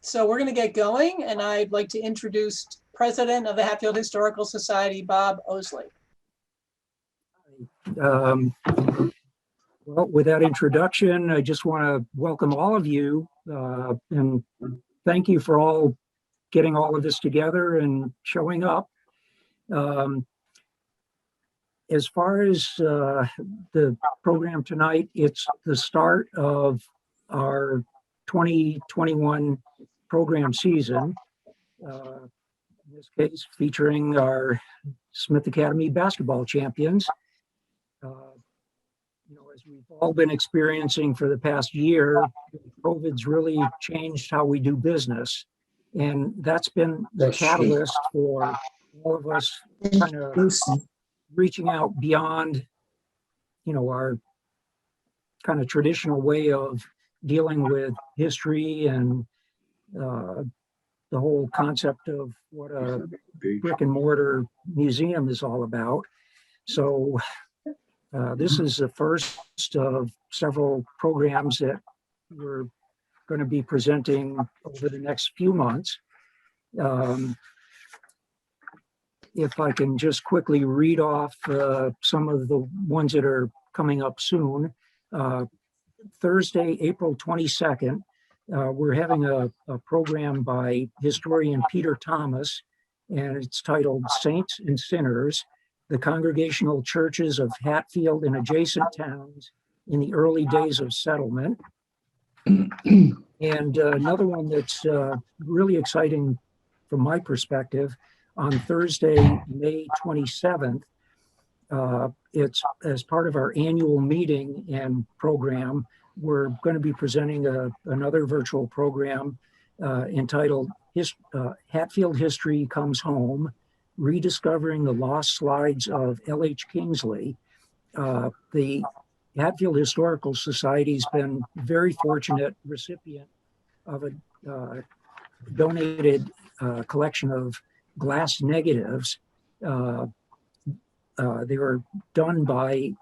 So we're going to get going, and I'd like to introduce President of the Hatfield Historical Society, Bob Osley. Well, with that introduction, I just want to welcome all of you and thank you for all getting all of this together and showing up. As far as the program tonight, it's the start of our 2021 program season, in this case featuring our Smith Academy basketball champions. As we've all been experiencing for the past year, COVID's really changed how we do business. And that's been the catalyst for all of us kind of reaching out beyond, our kind of traditional way of dealing with history and the whole concept of what a brick and mortar museum is all about. So this is the first of several programs that we're going to be presenting over the next few months. If I can just quickly read off some of the ones that are coming up soon. Thursday, April 22nd, we're having a program by historian Peter Thomas, and it's titled Saints and Sinners: The Congregational Churches of Hatfield and Adjacent Towns in the Early Days of Settlement. And another one that's really exciting from my perspective, on Thursday, May 27th, it's as part of our annual meeting and program, we're going to be presenting another virtual program entitled Hatfield History Comes Home: Rediscovering the Lost Slides of L.H. Kingsley. The Hatfield Historical Society has been very fortunate recipient of a donated collection of glass negatives. They were done by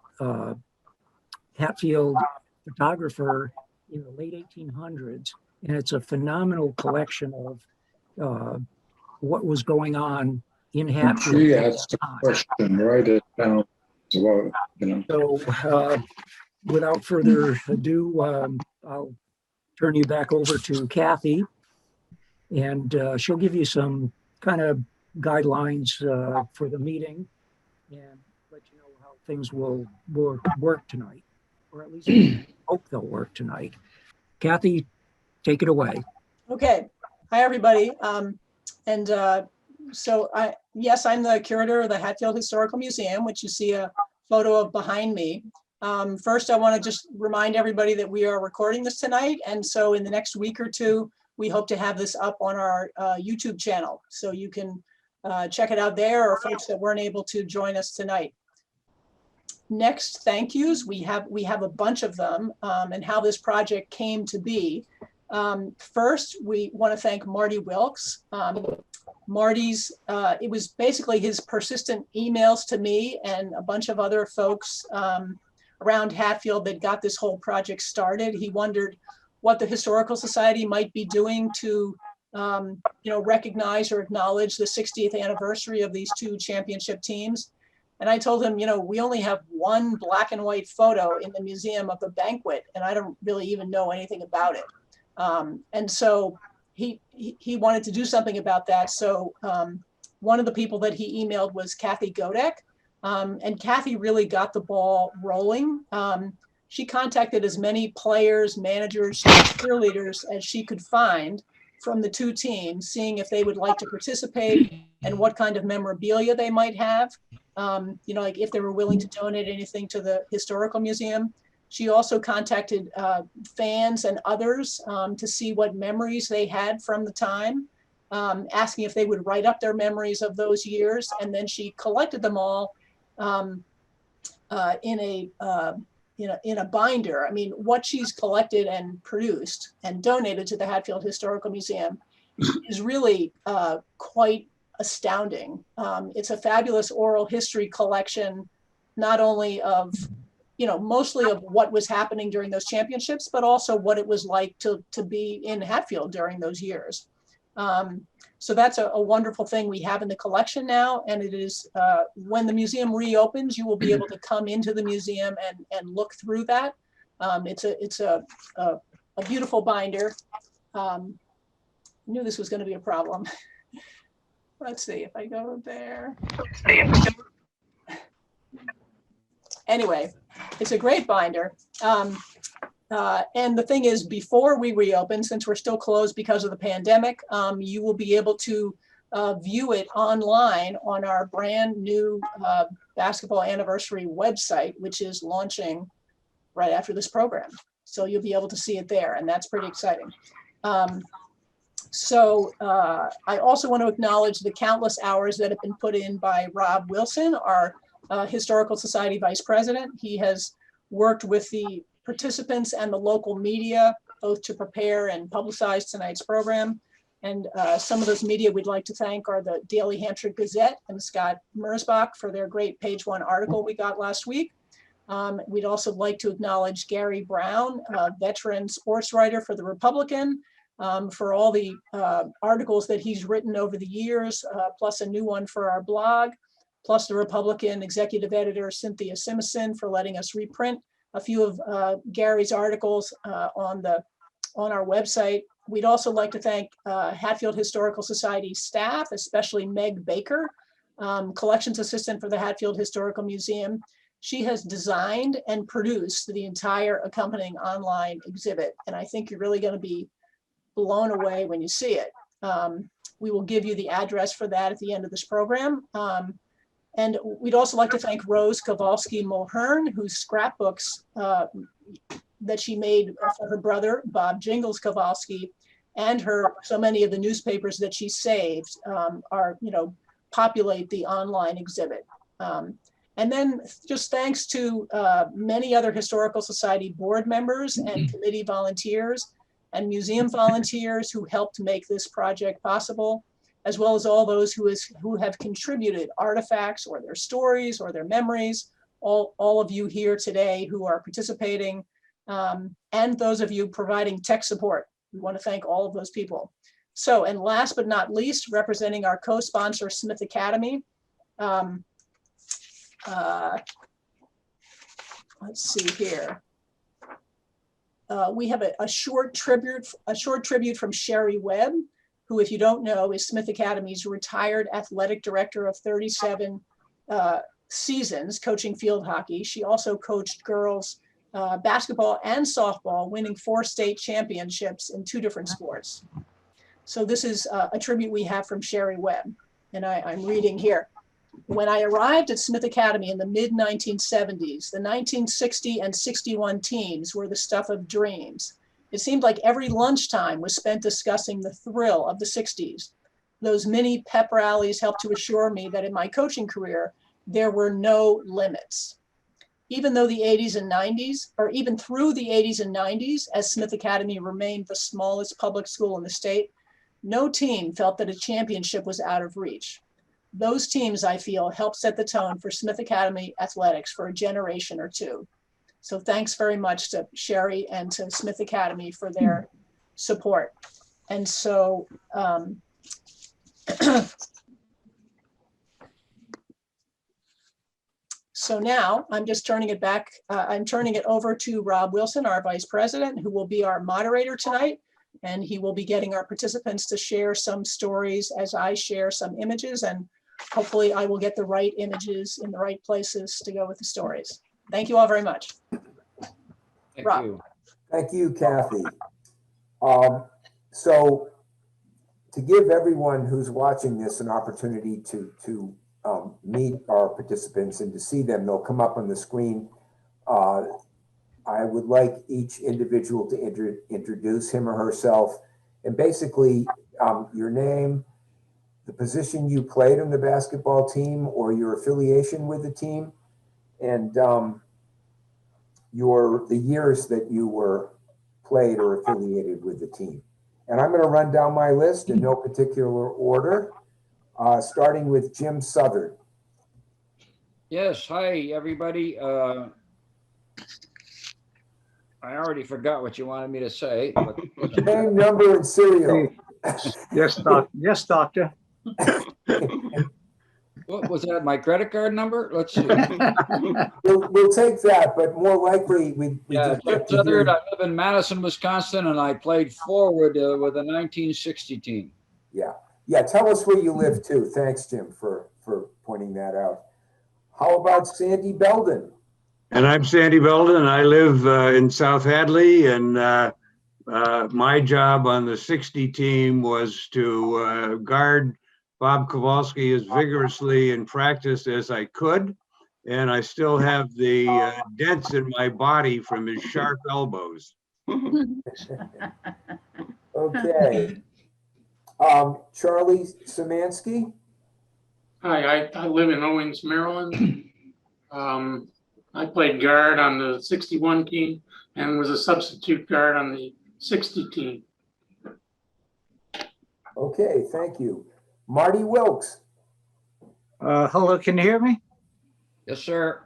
Hatfield photographer in the late 1800s, and it's a phenomenal collection of what was going on in Hatfield. She asked a question, write it down. So without further ado, I'll turn you back over to Kathy, and she'll give you some kind of guidelines for the meeting and let you know how things will work tonight, or at least hope they'll work tonight. Kathy, take it away. Okay. Hi, everybody. Yes, I'm the curator of the Hatfield Historical Museum, which you see a photo of behind me. First, I want to just remind everybody that we are recording this tonight. And so in the next week or two, we hope to have this up on our YouTube channel. So you can check it out there, or folks that weren't able to join us tonight. Next, thank yous. We have a bunch of them, and how this project came to be. First, we want to thank Marty Wilkes. Marty's, it was basically his persistent emails to me and a bunch of other folks around Hatfield that got this whole project started. He wondered what the Historical Society might be doing to recognize or acknowledge the 60th anniversary of these two championship teams. And I told him, we only have one black and white photo in the museum of the banquet, and I don't really even know anything about it. And so he wanted to do something about that. So one of the people that he emailed was Kathy Godek, and Kathy really got the ball rolling. She contacted as many players, managers, cheerleaders as she could find from the two teams, seeing if they would like to participate and what kind of memorabilia they might have. Like if they were willing to donate anything to the historical museum. She also contacted fans and others to see what memories they had from the time, asking if they would write up their memories of those years. And then she collected them all in a binder. I mean, what she's collected and produced and donated to the Hatfield Historical Museum is really quite astounding. It's a fabulous oral history collection, not only of mostly of what was happening during those championships, but also what it was like to be in Hatfield during those years. So that's a wonderful thing we have in the collection now. And it is, when the museum reopens, you will be able to come into the museum and look through that. It's a beautiful binder. I knew this was going to be a problem. Let's see if I go there. Anyway, it's a great binder. And the thing is, before we reopen, since we're still closed because of the pandemic, you will be able to view it online on our brand new basketball anniversary website, which is launching right after this program. So you'll be able to see it there, and that's pretty exciting. I also want to acknowledge the countless hours that have been put in by Rob Wilson, our Historical Society Vice President. He has worked with the participants and the local media, both to prepare and publicize tonight's program. And some of those media we'd like to thank are the Daily Hampshire Gazette and Scott Merzbach for their great page 1 article we got last week. We'd also like to acknowledge Gary Brown, a veteran sports writer for The Republican, for all the articles that he's written over the years, plus a new one for our blog, plus the Republican executive editor, Cynthia Simison, for letting us reprint a few of Gary's articles on our website. We'd also like to thank Hatfield Historical Society staff, especially Meg Baker, collections assistant for the Hatfield Historical Museum. She has designed and produced the entire accompanying online exhibit, and I think you're really going to be blown away when you see it. We will give you the address for that at the end of this program. And we'd also like to thank Rose Kowalski-Mulhern, whose scrapbooks that she made for her brother, Bob Jingles Kowalski, and so many of the newspapers that she saved populate the online exhibit. And then just thanks to many other Historical Society board members and committee volunteers and museum volunteers who helped make this project possible, as well as all those who have contributed artifacts or their stories or their memories, all of you here today who are participating, and those of you providing tech support. We want to thank all of those people. So, and last but not least, representing our co-sponsor, Smith Academy. Let's see here. We have a short tribute from Sherry Webb, who, if you don't know, is Smith Academy's retired athletic director of 37 seasons coaching field hockey. She also coached girls basketball and softball, winning 4 state championships in 2 different sports. So this is a tribute we have from Sherry Webb, and I'm reading here. When I arrived at Smith Academy in the mid-1970s, the 1960 and 61 teams were the stuff of dreams. It seemed like every lunchtime was spent discussing the thrill of the 60s. Those mini pep rallies helped to assure me that in my coaching career, there were no limits. Even though the 80s and 90s, or even through the 80s and 90s, as Smith Academy remained the smallest public school in the state, no team felt that a championship was out of reach. Those teams, I feel, helped set the tone for Smith Academy athletics for a generation or 2. So thanks very much to Sherry and to Smith Academy for their support. And so, so now I'm just turning it back. I'm turning it over to Rob Wilson, our vice president, who will be our moderator tonight. And he will be getting our participants to share some stories as I share some images, and hopefully I will get the right images in the right places to go with the stories. Thank you all very much. Thank Rob. you. Thank you, Kathy. So to give everyone who's watching this an opportunity to meet our participants and to see them, they'll come up on the screen. I would like each individual to introduce him or herself, and basically your name, the position you played on the basketball team or your affiliation with the team, and the years that you were played or affiliated with the team. And I'm going to run down my list in no particular order, starting with Jim Southard. Yes, hi everybody. I already forgot what you wanted me to say. But Name, number, and serial. Yes, doctor. what was that? My credit card number? Let's see. We'll take that, but more likely we Yeah, just like Jim to hear. Southard, I live in Madison, Wisconsin, and I played forward with a 1960 team. Yeah, tell us where you live too. Thanks, Jim, for pointing that out. How about Sandy Belden? And I'm Sandy Belden, and I live in South Hadley, and my job on the 60 team was to guard Bob Kowalski as vigorously in practice as I could, and I still have the dents in my body from his sharp elbows. Okay. Charlie Szymanski? Hi, I live in Owings, Maryland. I played guard on the 61 team and was a substitute guard on the 60 team. Okay, thank you. Marty Wilkes? Hello, can you hear me? Yes, sir.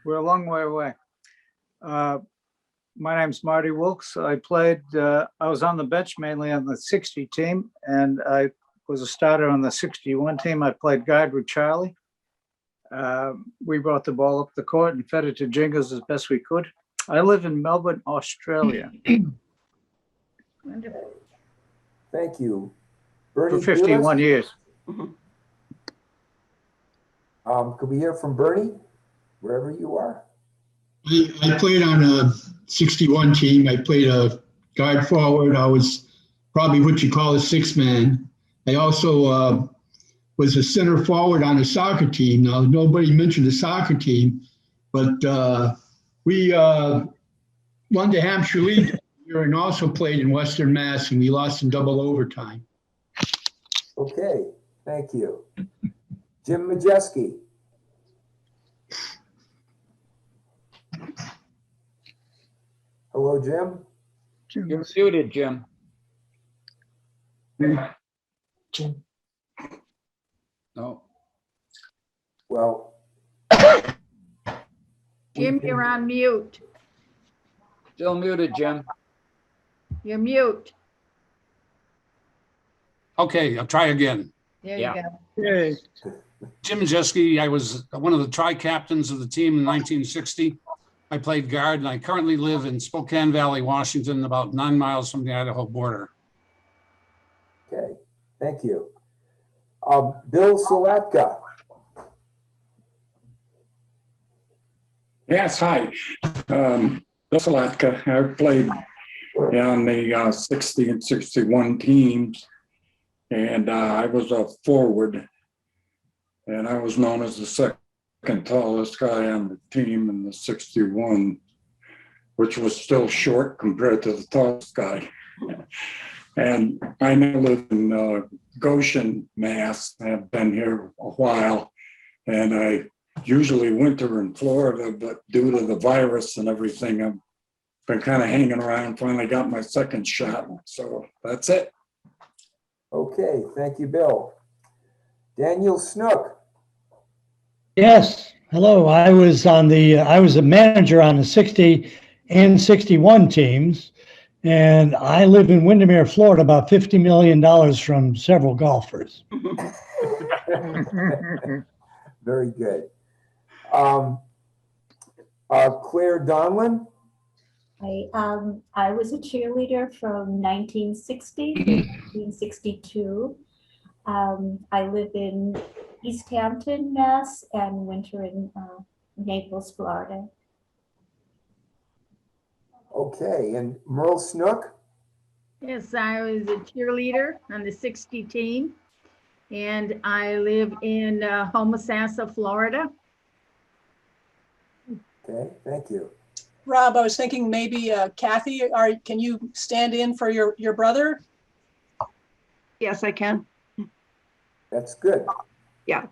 We're a long way away. My name's Marty Wilkes. I was on the bench mainly on the 60 team, and I was a starter on the 61 team. I played guard with Charlie. We brought the ball up the court and fed it to Jingles as best we could. I live in Melbourne, Australia. Wonderful. Thank you. For Bernie 51 years. Could we hear from Bernie, wherever you are? I played on a 61 team. I played a guard forward. I was probably what you call a six man. I also was a center forward on a soccer team. Now, nobody mentioned the soccer team, but we won the Hampshire League and also played in Western Mass, and we lost in double overtime. Okay, thank you. Jim Majeski? Hello, Jim? You're muted, Jim. No. Well. Jim, you're on mute. Still muted, Jim. You're mute. Okay, I'll try again. There Yeah. you go. Yay. Jim Majeski, I was one of the tri-captains of the team in 1960. I played guard, and I currently live in Spokane Valley, Washington, about 9 miles from the Idaho border. Okay, thank you. Bill Salatka? Yes, hi. Bill Salatka. I played on the 60 and 61 teams, and I was a forward, and I was known as the second tallest guy on the team in the 61, which was still short compared to the tallest guy. And I now live in Goshen, Mass. I've been here a while, and I usually winter in Florida, but due to the virus and everything, I've been kind of hanging around. Finally got my second shot, so that's it. Okay, thank you, Bill. Daniel Snook? Yes, hello. I was a manager on the 60 and 61 teams, and I live in Windermere, Florida, about $50 million from several golfers. Very good. Claire Donlin? I was a cheerleader from 1960 to 1962. I live in East Hampton, Mass, and winter in Naples, Florida. Okay, and Merle Snook? Yes, I was a cheerleader on the 60 team, and I live in Homosassa, Florida. Okay, thank you. Rob, I was thinking maybe Kathy, can you stand in for your brother? Yes, I can. That's good. Yeah.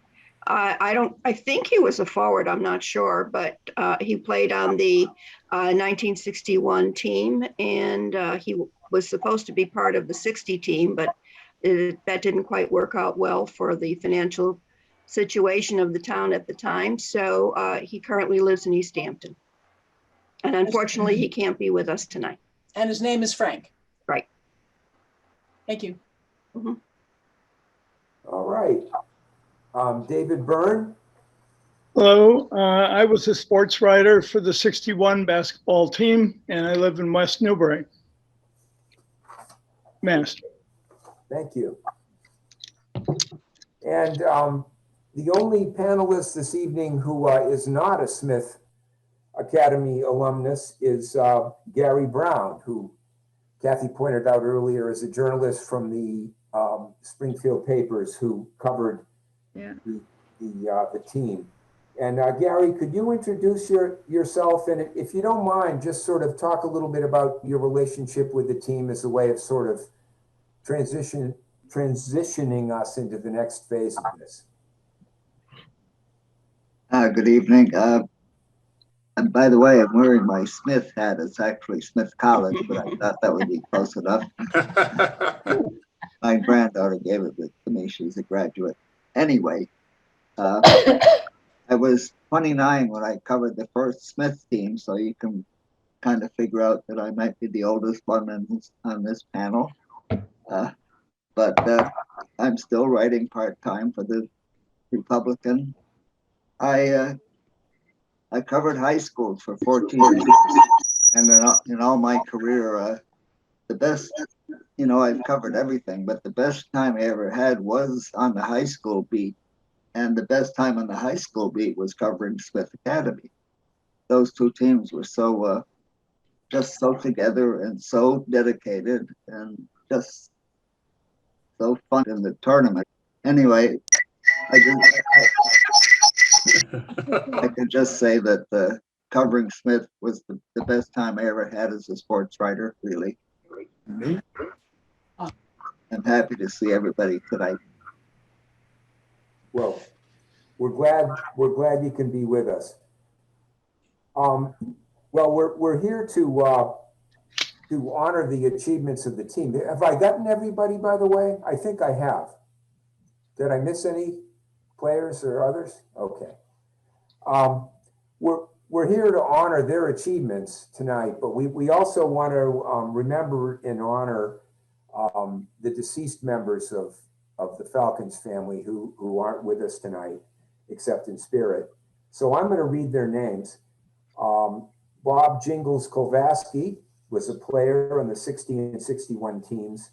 I think he was a forward, I'm not sure, but he played on the 1961 team, and he was supposed to be part of the 60 team, but that didn't quite work out well for the financial situation of the town at the time. So he currently lives in East Hampton. And unfortunately, he can't be with us tonight. And his name is Frank. Right. Thank you. Mhm. All right. David Byrne? Hello, I was a sports writer for the 61 basketball team, and I live in West Newbury, Mass. Thank you. And the only panelist this evening who is not a Smith Academy alumnus is Gary Brown, who Kathy pointed out earlier is a journalist from the Springfield papers who covered the team. And Gary, could you introduce yourself? And if you don't mind, just sort of talk a little bit about your relationship with the team as a way of sort of transitioning us into the next phase of this. Good evening. And by the way, I'm wearing my Smith hat. It's actually Smith College, but I thought that would be close enough. My granddaughter gave it to me. She's a graduate. Anyway, I was 29 when I covered the first Smith team, so you can kind of figure out that I might be the oldest one on this panel. But I'm still writing part-time for the Republican. I covered high schools for 14 years, and in all my career, the best, I've covered everything, but the best time I ever had was on the high school beat, and the best time on the high school beat was covering Smith Academy. Those two teams were so just so together and so dedicated and just so fun in the tournament. Anyway, I can just say that covering Smith was the best time I ever had as a sports writer, really. I'm happy to see everybody tonight. Well, we're glad you can be with us. Well, we're here to honor the achievements of the team. Have I gotten everybody, by the way? I think I have. Did I miss any players or others? Okay. We're here to honor their achievements tonight, but we also want to remember and honor the deceased members of the Falcons family who aren't with us tonight, except in spirit. So I'm going to read their names. Bob Jingles Kovaski was a player on the 60 and 61 teams.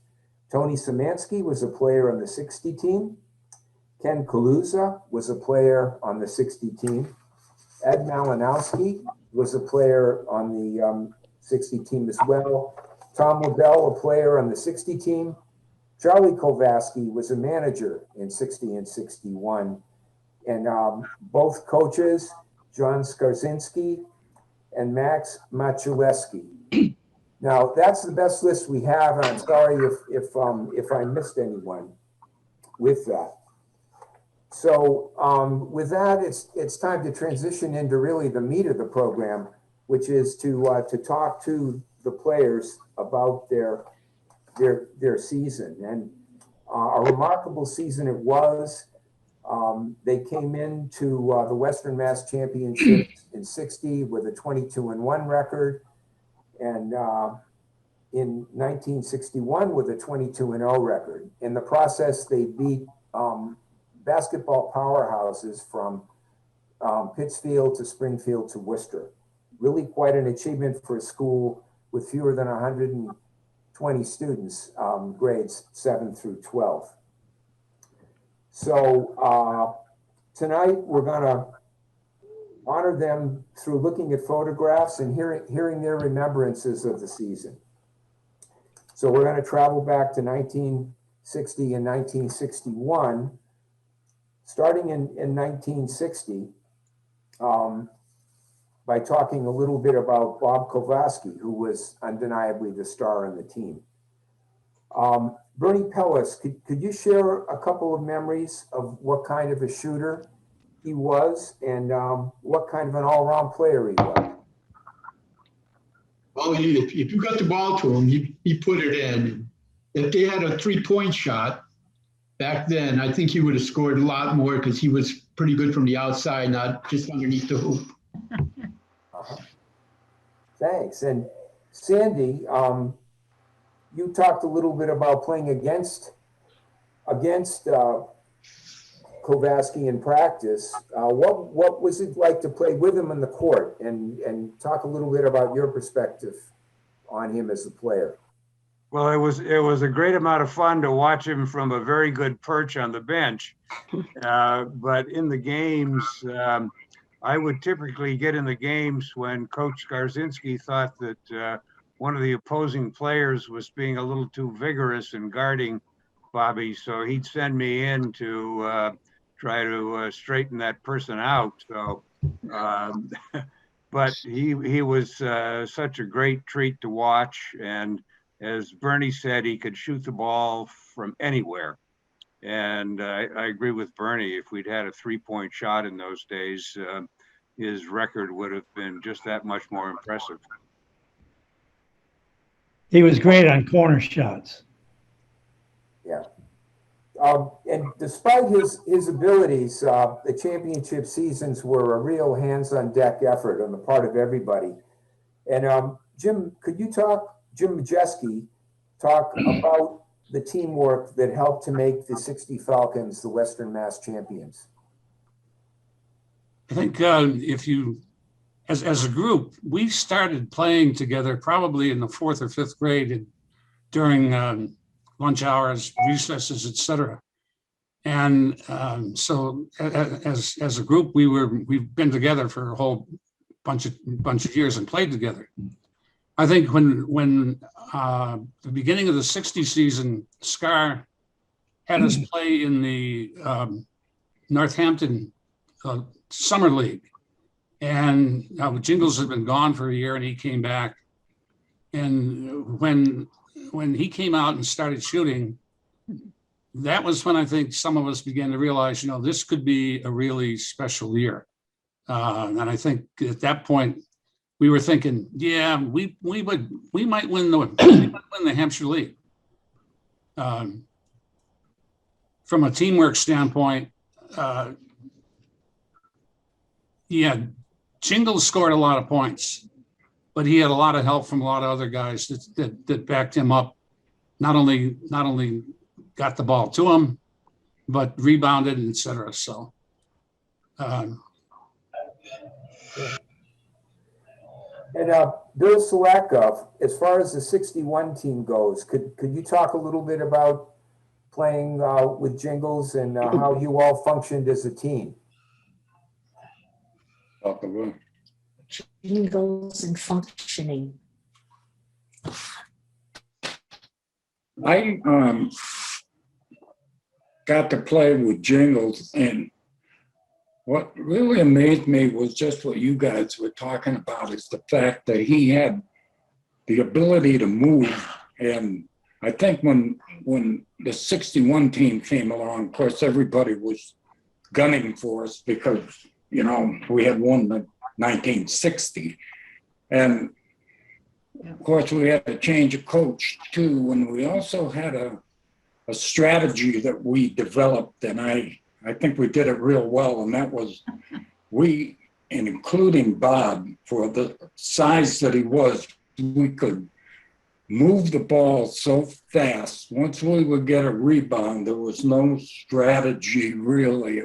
Tony Szymanski was a player on the 60 team. Ken Kaluza was a player on the 60 team. Ed Malinowski was a player on the 60 team as well. Tom Liddell, a player on the 60 team. Charlie Kovaski was a manager in 60 and 61. And both coaches, John Skarzinski and Max Machuleski. Now, that's the best list we have, and I'm sorry if I missed anyone with that. So with that, it's time to transition into really the meat of the program, which is to talk to the players about their season. And a remarkable season it was. They came into the Western Mass Championships in 60 with a 22-1 record, and in 1961 with a 22-0 record. In the process, they beat basketball powerhouses from Pittsfield to Springfield to Worcester. Really quite an achievement for a school with fewer than 120 students, grades 7 through 12. So tonight we're going to honor them through looking at photographs and hearing their remembrances of the season. So we're going to travel back to 1960 and 1961. Starting in 1960, by talking a little bit about Bob Kovaski, who was undeniably the star on the team. Bernie Pellis, could you share a couple of memories of what kind of a shooter he was and what kind of an all-around player he was? Well, if you got the ball to him, he put it in. If they had a three-point shot back then, I think he would have scored a lot more because he was pretty good from the outside, not just underneath the hoop. Thanks. And Sandy, you talked a little bit about playing against Kovaski in practice. What was it like to play with him in the court? And talk a little bit about your perspective on him as a player. Well, it was a great amount of fun to watch him from a very good perch on the bench. But in the games, I would typically get in the games when Coach Skarzinski thought that one of the opposing players was being a little too vigorous in guarding Bobby. So he'd send me in to try to straighten that person out. So, but he was such a great treat to watch. And as Bernie said, he could shoot the ball from anywhere. And I agree with Bernie. If we'd had a 3-point shot in those days, his record would have been just that much more impressive. He was great on corner shots. Yeah. And despite his abilities, the championship seasons were a real hands-on-deck effort on the part of everybody. And Jim Majeski, talk about the teamwork that helped to make the 60 Falcons the Western Mass champions. I think as a group, we started playing together probably in the 4th or 5th grade during lunch hours, recesses, etc. And so as a group, we've been together for a whole bunch of years and played together. I think when the beginning of the 60 season, Scar had us play in the Northampton Summer League. And Jingles had been gone for a year and he came back. And when he came out and started shooting, that was when I think some of us began to realize, this could be a really special year. And I think at that point, we were thinking, yeah, we might win the Hampshire League. From a teamwork standpoint, Jingles scored a lot of points, but he had a lot of help from a lot of other guys that backed him up. Not only got the ball to him, but rebounded, etc. So. And Bill Selak, as far as the 61 team goes, could you talk a little bit about playing with Jingles and how you all functioned as a team? Jingles and functioning. I got to play with Jingles, and what really amazed me was just what you guys were talking about, is the fact that he had the ability to move. And I think when the 61 team came along, of course, everybody was gunning for us because, we had won the 1960. And of course, we had to change a coach too. And we also had a strategy that we developed, and I think we did it real well. And that was, and including Bob, for the size that he was, we could move the ball so fast. Once we would get a rebound, there was no strategy really.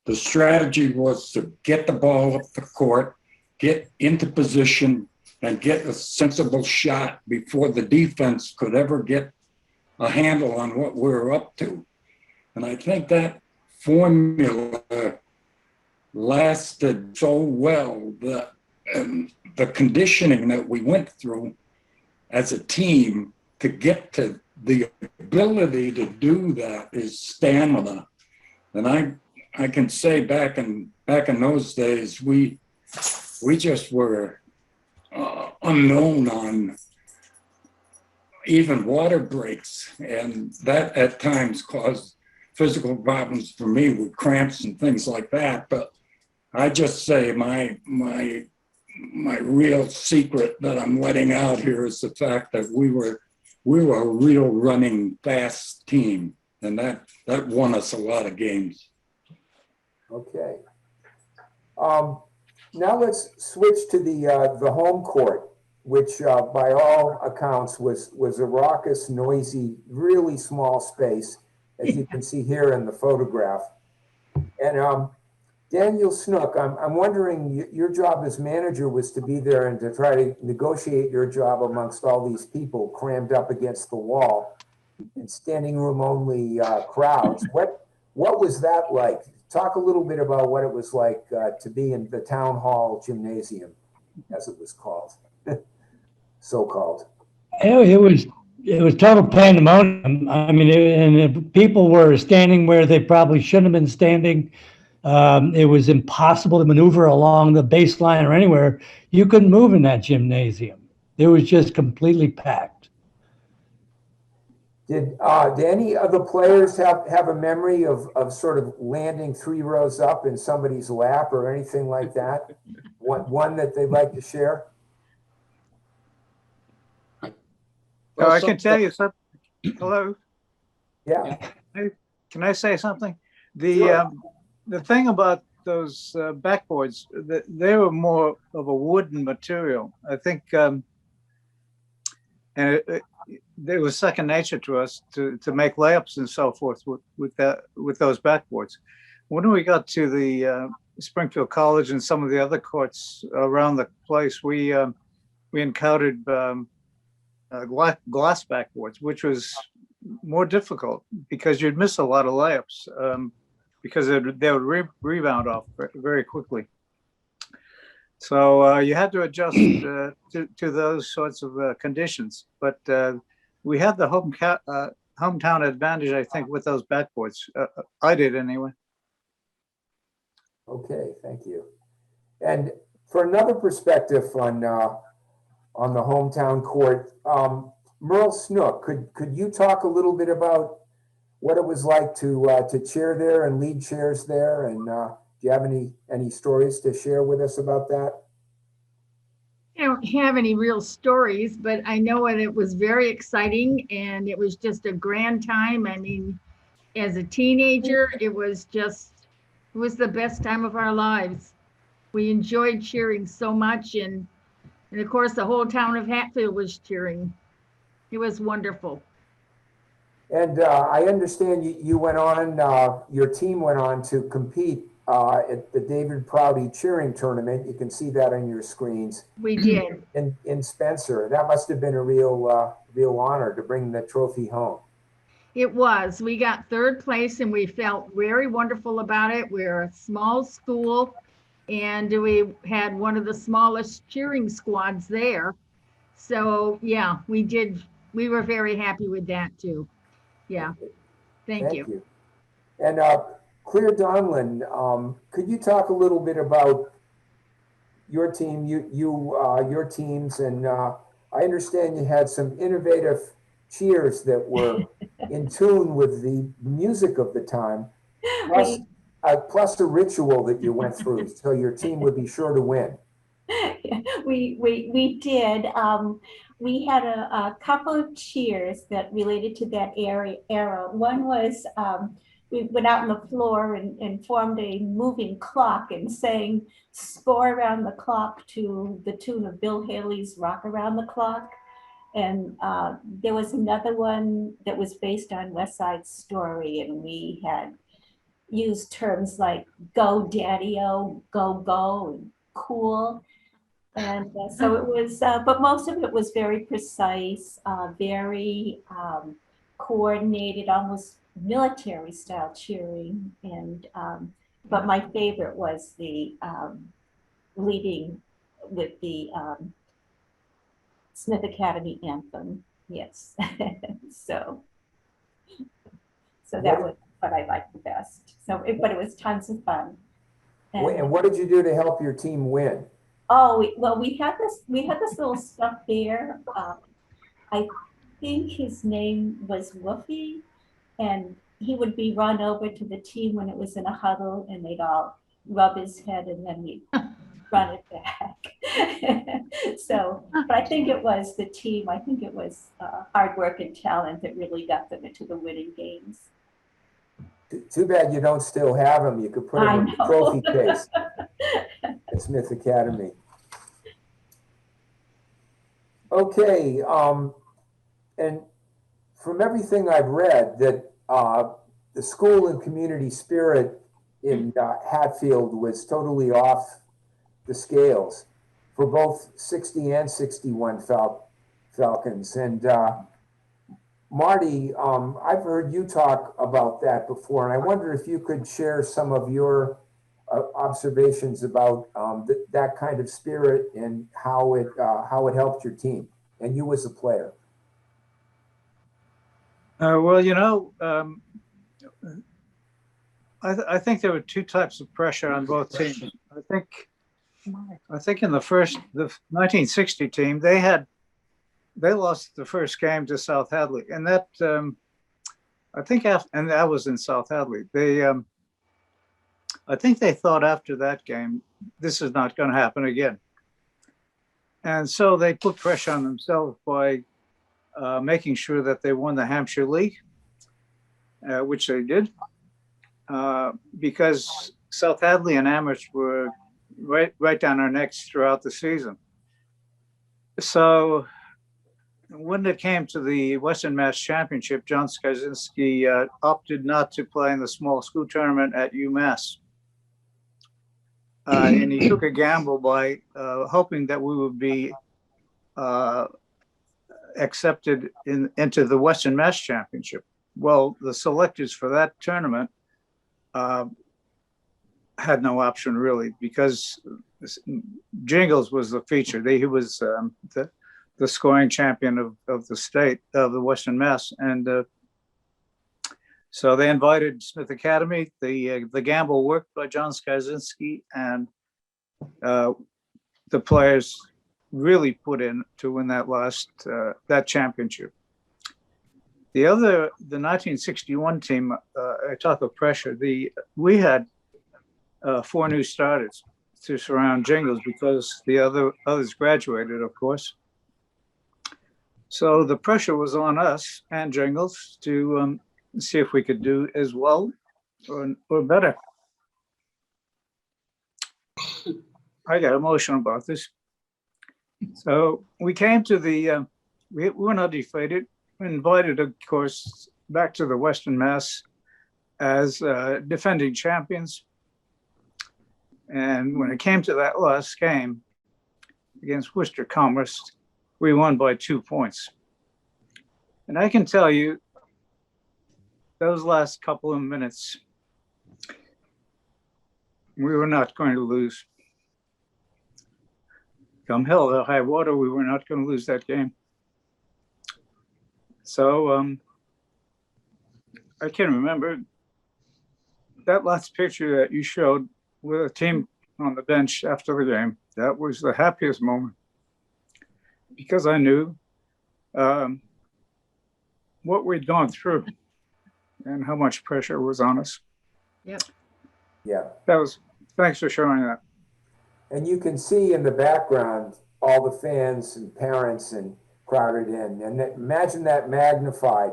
The strategy was to get the ball up the court, get into position, and get a sensible shot before the defense could ever get a handle on what we were up to. And I think that formula lasted so well that the conditioning that we went through as a team to get to the ability to do that is stamina. And I can say back in those days, we just were unknown on even water breaks, and that at times caused physical problems for me with cramps and things like that. But I just say my real secret that I'm letting out here is the fact that we were a real running fast team, and that won us a lot of games. Okay. Now let's switch to the home court, which by all accounts was a raucous, noisy, really small space, as you can see here in the photograph. And Daniel Snook, I'm wondering, your job as manager was to be there and to try to negotiate your job amongst all these people crammed up against the wall in standing room only crowds. What was that like? Talk a little bit about what it was like to be in the town hall gymnasium, as it was called, so-called. It was total pandemonium. I mean, and people were standing where they probably shouldn't have been standing. It was impossible to maneuver along the baseline or anywhere. You couldn't move in that gymnasium. It was just completely packed. Did any of the players have a memory of sort of landing 3 rows up in somebody's lap or anything like that? One that they'd like to share? Oh, I can tell you something. Hello? Yeah. Can I say something? Sure. The thing about those backboards, they were more of a wooden material. I think, and it was second nature to us to make layups and so forth with those backboards. When we got to the Springfield College and some of the other courts around the place, we encountered glass backboards, which was more difficult because you'd miss a lot of layups because they would rebound off very quickly. So you had to adjust to those sorts of conditions. But we had the hometown advantage, I think, with those backboards. I did anyway. Okay, thank you. And for another perspective on the hometown court, Merle Snook, could you talk a little bit about what it was like to chair there and lead chairs there? And do you have any stories to share with us about that? I don't have any real stories, but I know it was very exciting and it was just a grand time. I mean, as a teenager, it was the best time of our lives. We enjoyed cheering so much, and of course the whole town of Hatfield was cheering. It was wonderful. And I understand you went on, your team went on to compete at the David Prouty cheering tournament. You can see that on your screens. We did. In Spencer. That must have been a real honor to bring the trophy home. It was. We got 3rd place and we felt very wonderful about it. We're a small school and we had one of the smallest cheering squads there. So yeah, we did. We were very happy with that too. Yeah. Thank you. And Claire Donlin, could you talk a little bit about your team, your teams, and I understand you had some innovative cheers that were in tune with the music of the time, plus a ritual that you went through so your team would be sure to win. We did. We had a couple of cheers that related to that era. One was we went out on the floor and formed a moving clock and sang "Score Around the Clock" to the tune of Bill Haley's "Rock Around the Clock." And there was another one that was based on West Side Story, and we had used terms like "Go Daddy-O," "Go Go," and "Cool." And so it was, but most of it was very precise, very coordinated, almost military style cheering. And but my favorite was the leading with the Smith Academy anthem. Yes. so that was what I liked the best. But it was tons of fun. And what did you do to help your team win? Oh, well, we had this little stuffed bear. I think his name was Woofy, and he would be run over to the team when it was in a huddle, and they'd all rub his head, and then we'd run it back. But I think it was the team. I think it was hard work and talent that really got them into the winning games. Too bad you don't still have them. You could put them in the trophy case. at Smith Academy. Okay, and from everything I've read, that the school and community spirit in Hatfield was totally off the scales for both 60 and 61 Falcons. And Marty, I've heard you talk about that before, and I wonder if you could share some of your observations about that kind of spirit and how it helped your team and you as a player. Well, you know, I think there were two types of pressure on both teams. I think in the 1960 team, they lost the first game to South Hadley, and that and that was in South Hadley. I think they thought after that game, this is not going to happen again, and so they put pressure on themselves by making sure that they won the Hampshire League, which they did, because South Hadley and Amherst were right down our necks throughout the season. So when it came to the Western Mass Championship, John Skazinski opted not to play in the small school tournament at UMass. And he took a gamble by hoping that we would be accepted into the Western Mass Championship. Well, the selectors for that tournament had no option really, because Jingles was the feature. He was the scoring champion of the state of the Western Mass, and so they invited Smith Academy. The gamble worked by John Skazinski, and the players really put in to win that championship. The 1961 team, I talk of pressure. We had 4 new starters to surround Jingles because the others graduated, of course. So the pressure was on us and Jingles to see if we could do as well or better. I got emotional about this. So we came to we were not defeated. We invited, of course, back to the Western Mass as defending champions. And when it came to that last game against Worcester Commerce, we won by 2 points. And I can tell you, those last couple of minutes, we were not going to lose. Come hell or high water, we were not going to lose that game. So I can remember that last picture that you showed with a team on the bench after the game. That was the happiest moment, because I knew what we'd gone through and how much pressure was on us. Yep. Yeah. Thanks for showing that. And you can see in the background all the fans and parents and crowded in, and imagine that magnified,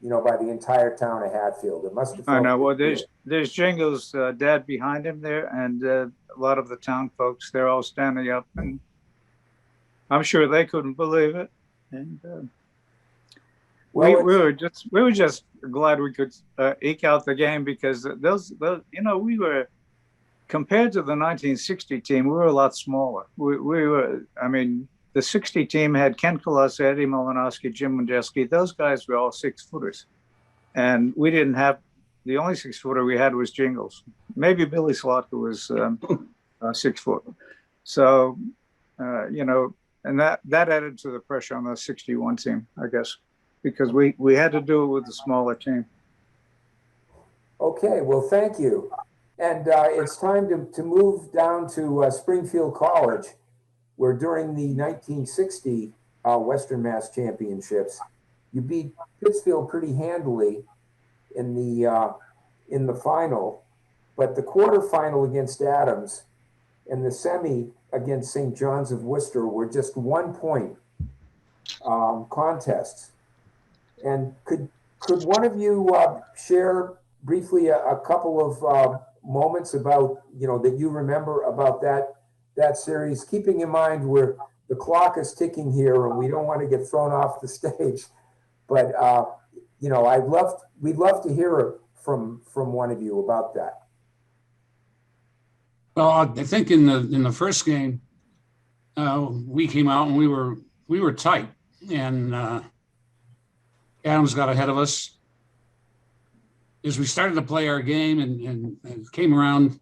by the entire town of Hatfield. It must have felt. I know. Well, there's Jingles' dad behind him there, and a lot of the town folks. They're all standing up, and I'm sure they couldn't believe it. And we were just glad we could eke out the game, because those we were, compared to the 1960 team, we were a lot smaller. We were, the 60 team had Ken Kolossi, Eddie Molinowski, Jim Wendeski. Those guys were all 6-footers. And we didn't have, the only 6-footer we had was Jingles. Maybe Billy Slotka was 6 foot. So, and that added to the pressure on the 61 team, I guess, because we had to do it with a smaller team. Okay, well, thank you. And it's time to move down to Springfield College, where during the 1960 Western Mass Championships, you beat Pittsfield pretty handily in the final, but the quarterfinal against Adams and the semi against St. John's of Worcester were just 1-point contests. And could one of you share briefly a couple of moments about, that you remember about that series, keeping in mind the clock is ticking here and we don't want to get thrown off the stage. But, we'd love to hear from one of you about that. Well, I think in the first game, we came out and we were tight, and Adams got ahead of us. As we started to play our game and came around,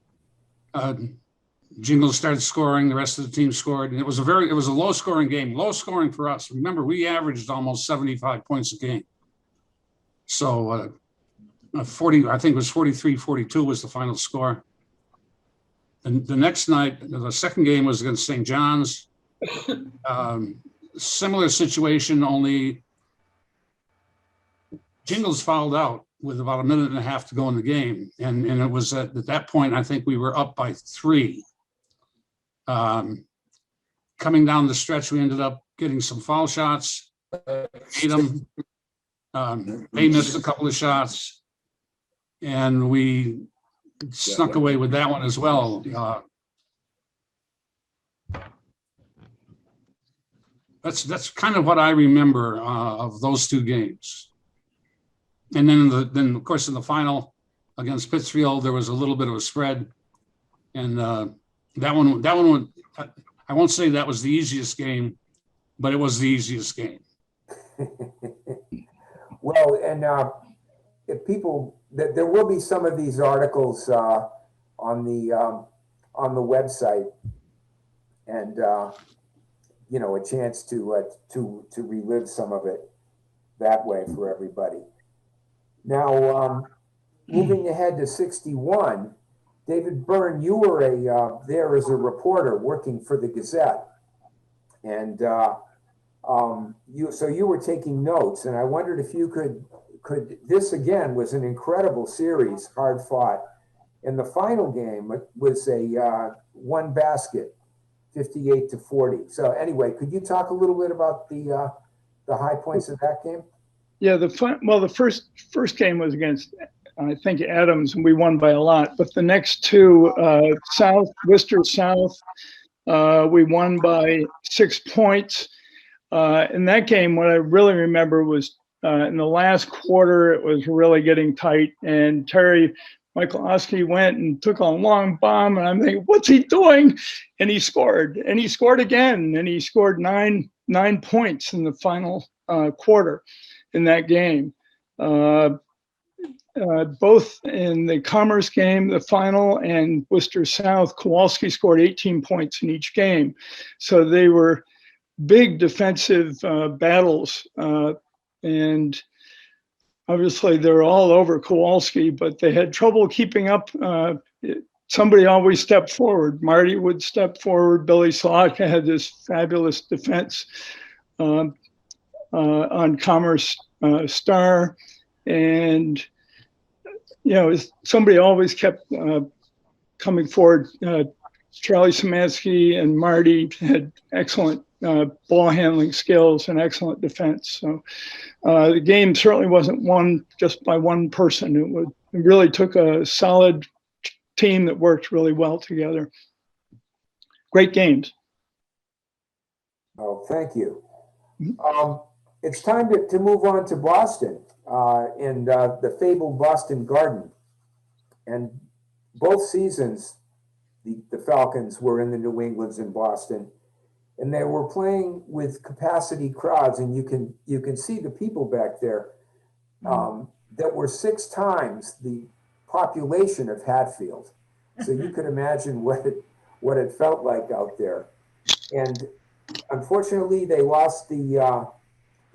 Jingles started scoring. The rest of the team scored, and it was a low scoring game. Low scoring for us. Remember, we averaged almost 75 points a game. So 40, I think it was 43-42 was the final score. And the next night, the second game was against St. John's. Similar situation, only Jingles fouled out with about a minute and a half to go in the game. And it was at that point, I think we were up by 3. Coming down the stretch, we ended up getting some foul shots, made them. They missed a couple of shots, and we snuck away with that one as well. That's kind of what I remember of those 2 games. And then of course in the final against Pittsfield, there was a little bit of a spread, and that one I won't say that was the easiest game, but it was the easiest game. Well, and if people, there will be some of these articles on the website, and a chance to relive some of it that way for everybody. Now, moving ahead to 61, David Byrne, you were there as a reporter working for the Gazette, and you were taking notes, and I wondered if you could. This again was an incredible series, hard fought, and the final game was a 1 basket, 58-40. So anyway, could you talk a little bit about the high points of that game? Yeah, the first game was against, I think, Adams, and we won by a lot. But the next 2, Worcester South, we won by 6 points. In that game, what I really remember was in the last quarter, it was really getting tight, and Terry Michalowski went and took a long bomb, and I'm thinking, what's he doing? And he scored again, and he scored nine points in the final quarter in that game. Both in the Commerce game, the final, and Worcester South, Kowalski scored 18 points in each game. So they were big defensive battles, and obviously they're all over Kowalski, but they had trouble keeping up. Somebody always stepped forward. Marty would step forward. Billy Salatka had this fabulous defense on Commerce Star, and somebody always kept coming forward. Charlie Szymanski and Marty had excellent ball handling skills and excellent defense. So the game certainly wasn't won just by one person. It really took a solid team that worked really well together. Great games. Oh, thank you. It's time to move on to Boston and the fabled Boston Garden. And both seasons, the Falcons were in the New Englands in Boston, and they were playing with capacity crowds, and you can see the people back there that were 6 times the population of Hatfield. So you could imagine what it felt like out there. And unfortunately, they lost the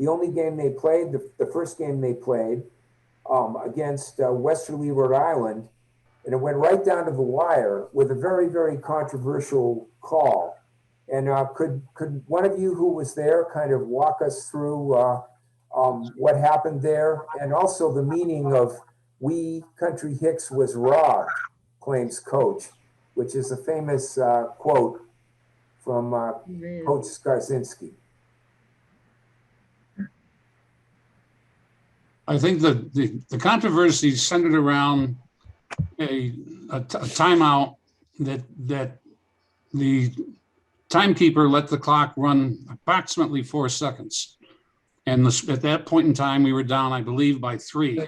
only game they played, the first game they played against Westerly, Rhode Island, and it went right down to the wire with a very, very controversial call. And could one of you who was there kind of walk us through what happened there, and also the meaning of "We Country Hicks was robbed," claims Coach, which is a famous quote from Coach Skarzinski. I think the controversy centered around a timeout that the timekeeper let the clock run approximately 4 seconds. And at that point in time, we were down, I believe, by 3.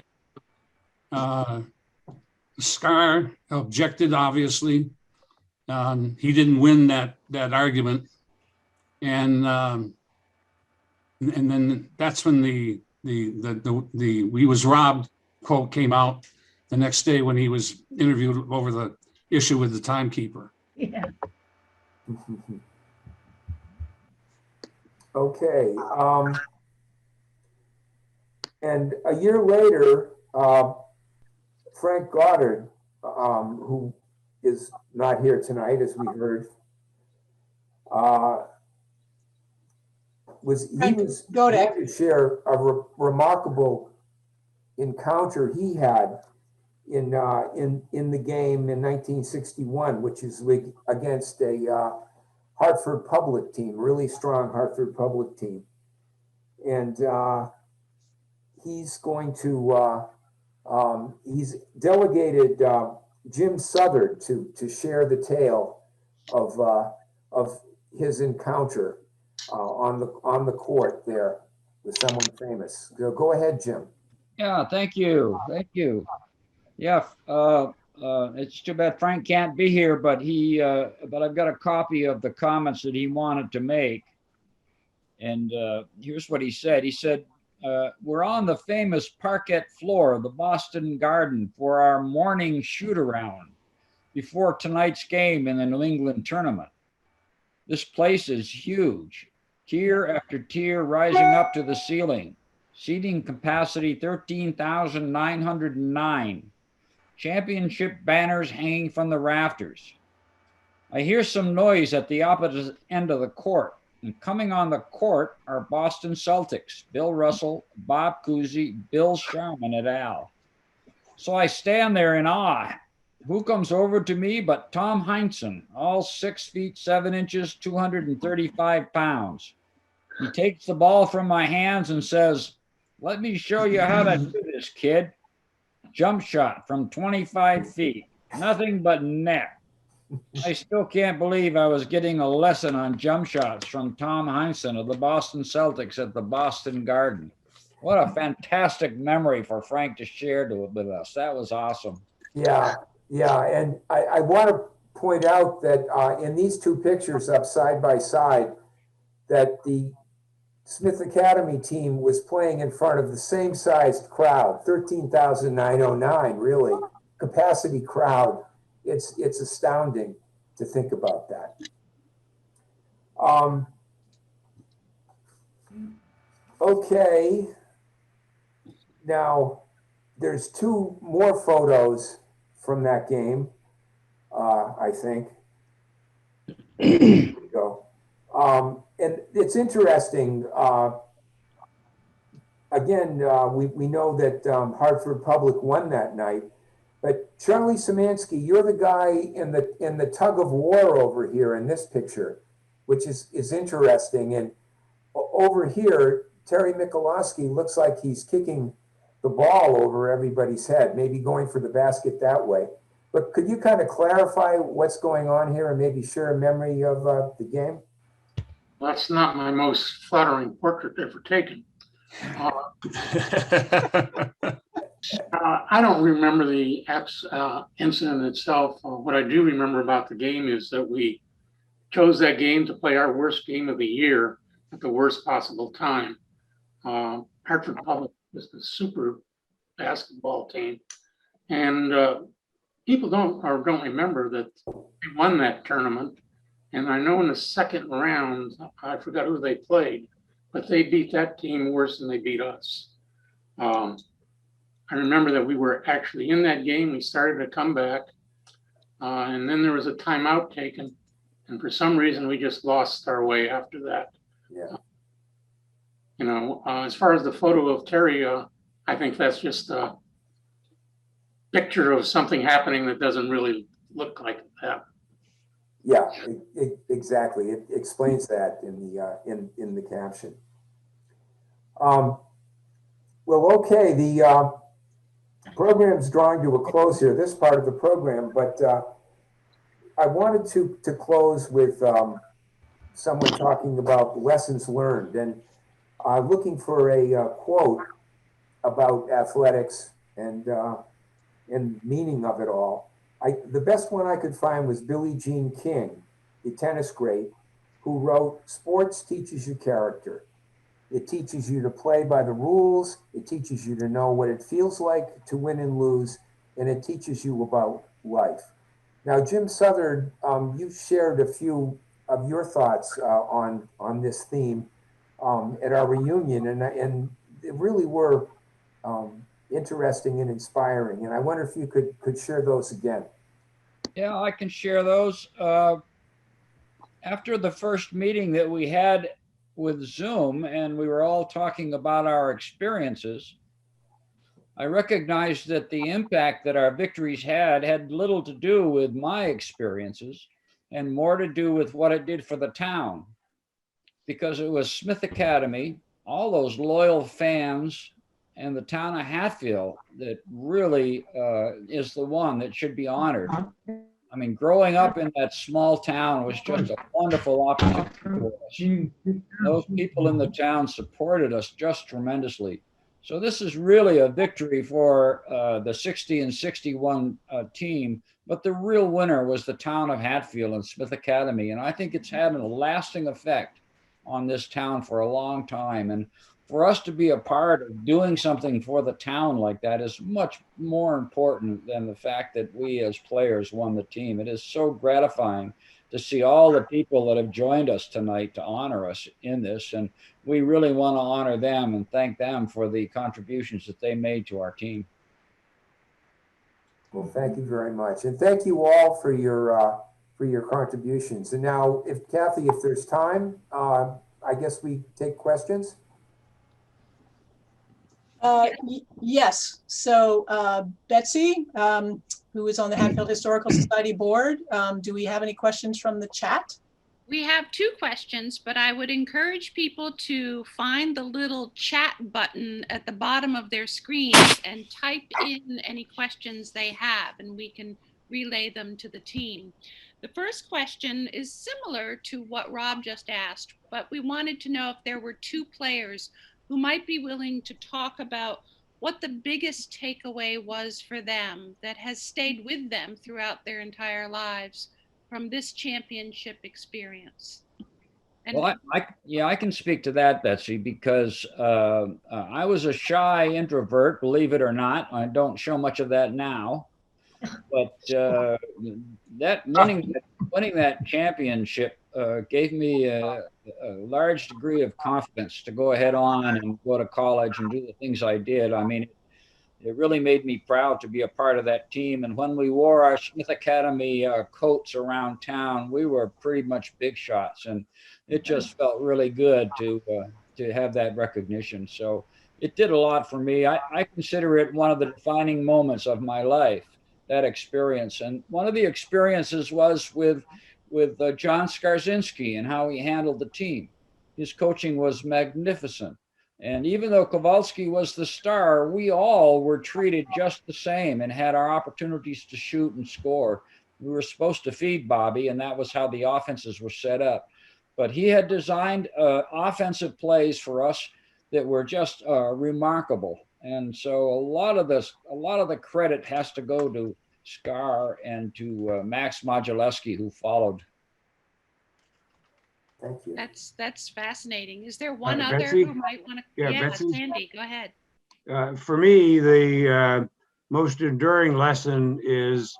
Scar objected, obviously. He didn't win that argument. And then that's when the "we was robbed" quote came out the next day when he was interviewed over the issue with the timekeeper. Yeah. Okay. And a year later, Frank Goddard, who is not here tonight, as we heard, was going to share a remarkable encounter he had in the game in 1961, which is against a Hartford Public team, really strong Hartford Public team, and he's going to he's delegated Jim Southard to share the tale of his encounter on the court there with someone famous. Go ahead, Jim. Yeah, thank you. Thank you. Yeah, it's too bad Frank can't be here, but but I've got a copy of the comments that he wanted to make. And here's what he said. He said, we're on the famous parquet floor of the Boston Garden for our morning shoot around before tonight's game in the New England tournament. This place is huge, tier after tier rising up to the ceiling. Seating capacity 13,909. Championship banners hanging from the rafters. I hear some noise at the opposite end of the court, and coming on the court are Boston Celtics, Bill Russell, Bob Cousy, Bill Sharman et al. So I stand there in awe. Who comes over to me but Tom Heinsohn, all 6 feet 7 inches, 235 pounds. He takes the ball from my hands and says, "Let me show you how to do this, kid." Jump shot from 25 feet, nothing but net. I still can't believe I was getting a lesson on jump shots from Tom Heinsohn of the Boston Celtics at the Boston Garden. What a fantastic memory for Frank to share with us. That was awesome. Yeah, and I want to point out that in these two pictures up side by side, that the Smith Academy team was playing in front of the same sized crowd, 13,909, really, capacity crowd. It's astounding to think about that. Okay, now there's 2 more photos from that game, I think. There we go. And it's interesting. Again, we know that Hartford Public won that night, but Charlie Szymanski, you're the guy in the tug of war over here in this picture, which is interesting. And over here, Terry Michalowski looks like he's kicking the ball over everybody's head, maybe going for the basket that way. But could you kind of clarify what's going on here and maybe share a memory of the game? That's not my most flattering portrait ever taken. I don't remember the incident itself. What I do remember about the game is that we chose that game to play our worst game of the year at the worst possible time. Hartford Public was a super basketball team, and people don't remember that we won that tournament. And I know in the second round, I forgot who they played, but they beat that team worse than they beat us. I remember that we were actually in that game. We started a comeback, and then there was a timeout taken. And for some reason, we just lost our way after that. Yeah. As far as the photo of Terry, I think that's just a picture of something happening that doesn't really look like that. Yeah, exactly. It explains that in the caption. Well, okay. program's drawing to a close here, this part of the program, but I wanted to close with someone talking about lessons learned and looking for a quote about athletics and meaning of it all. The best one I could find was Billie Jean King, the tennis great, who wrote, "Sports teaches you character. It teaches you to play by the rules. It teaches you to know what it feels like to win and lose, and it teaches you about life." Now, Jim Southard, you shared a few of your thoughts on this theme at our reunion, and it really were interesting and inspiring. And I wonder if you could share those again. Yeah, I can share those. After the first meeting that we had with Zoom, and we were all talking about our experiences, I recognized that the impact that our victories had little to do with my experiences and more to do with what it did for the town. Because it was Smith Academy, all those loyal fans, and the town of Hatfield that really is the one that should be honored. I mean, growing up in that small town was just a wonderful opportunity for us. Those people in the town supported us just tremendously. So this is really a victory for the 60 and 61 team, but the real winner was the town of Hatfield and Smith Academy. And I think it's had a lasting effect on this town for a long time. And for us to be a part of doing something for the town like that is much more important than the fact that we as players won the team. It is so gratifying to see all the people that have joined us tonight to honor us in this. And we really want to honor them and thank them for the contributions that they made to our team. Well, thank you very much. And thank you all for your contributions. And now, Kathy, if there's time, I guess we take questions. Yes. So Betsy, who is on the Hatfield Historical Society board, do we have any questions from the chat? We have two questions, but I would encourage people to find the little chat button at the bottom of their screens and type in any questions they have, and we can relay them to the team. The first question is similar to what Rob just asked, but we wanted to know if there were two players who might be willing to talk about what the biggest takeaway was for them that has stayed with them throughout their entire lives from this championship experience. And well, I can speak to that, Betsy, because I was a shy introvert, believe it or not. I don't show much of that now, but that winning that championship gave me a large degree of confidence to go ahead on and go to college and do the things I did. I mean, it really made me proud to be a part of that team. And when we wore our Smith Academy coats around town, we were pretty much big shots. And it just felt really good to have that recognition. So it did a lot for me. I consider it one of the defining moments of my life, that experience. And one of the experiences was with John Skarzinski and how he handled the team. His coaching was magnificent. And even though Kowalski was the star, we all were treated just the same and had our opportunities to shoot and score. We were supposed to feed Bobby, and that was how the offenses were set up. But he had designed offensive plays for us that were just remarkable. And so a lot of the credit has to go to Scar and to Max Modulewski, who followed. Thank you. That's fascinating. Is there one other Betsy? who might want to? Yeah, Betsy? Sandy, go ahead. For me, the most enduring lesson is